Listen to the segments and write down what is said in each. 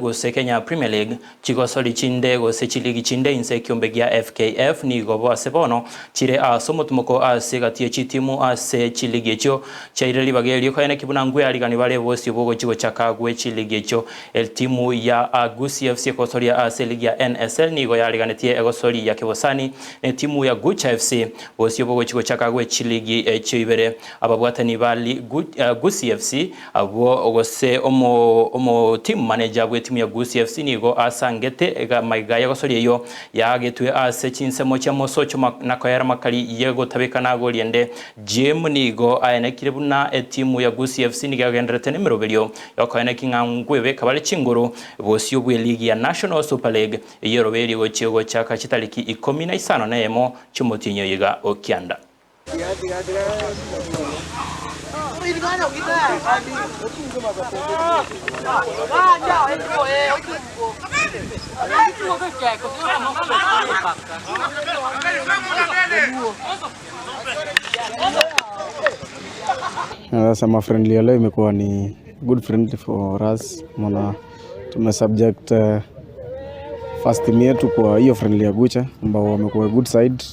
gose Kenya Premier League chigosori chinde gose chiligi chinde inse kiombe gia FKF ni gobo asebono chire asomotumoko ase gatie chitimu ase chiligi echo chaireli bageli ko ene kibuna ngwe aligani bale bose bogo chigo chakagwe chiligi echo el timu ya Gusii FC kosoria ase ligi ya NSL ni go yaliganetie egosori ya kibosani timu ya Gucha FC bose bogo chigo chakagwe chiligi echo ibere ababwatani bali Gusii FC abo ogose omo team manager bwe timu ya Gusii FC nigo asangete ega maiga yagosori yo yagetwe ase chinsemo cha mosocho nakoyara makali yego tabekana goliende gym nigo ayenekire buna timu ya Gusii FC nigagendrete nemerobelio yakoyene kingangwebe kabale chingoro bosio bwe ligi ya National Super League yerobeli go chego chaka chitaliki 15 na emo chumotinyo yiga okianda. Sema friendly leo imekuwa ni good friendly for us. Maana tumesubject first team yetu kwa hiyo friendly ya Gucha ambao wamekuwa good side.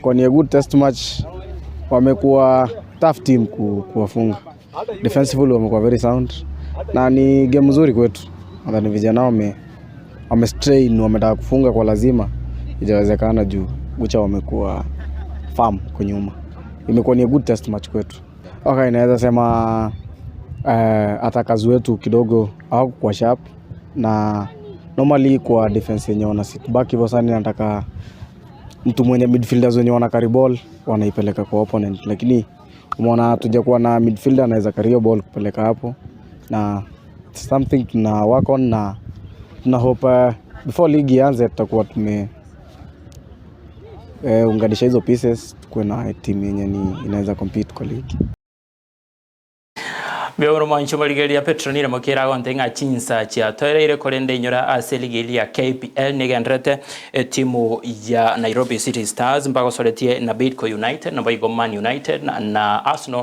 Kwa ni a good test match. Wamekuwa tough team kuwafunga. Defensively wamekuwa very sound. Na ni game nzuri kwetu. Nadhani vijana wame strain, wametaka kufunga kwa lazima. Ijawezekana juu Gucha wamekuwa firm kwa nyuma. Imekuwa ni a good test match kwetu. Okay, naweza sema attackers wetu kidogo au kwa sharp na normally kwa defense yenye wana sit back hivyo sana nataka mtu mwenye midfielders wenye wana carry ball wanaipeleka kwa opponent, lakini umeona tujakuwa na midfielder anaweza carry ball kupeleka hapo na something tuna work on na tuna hope before league ianze tutakuwa unganisha hizo pieces tukuwe na team yenye inaweza compete kwa league. Beoro mancho maligeli ya Petronira mokera gontenga chinsa cha toireire korende inyora ase ligi ya KPL nigendrete timu ya Nairobi City Stars mpaka soletie na Bidco United na Boigo Man United na Arsenal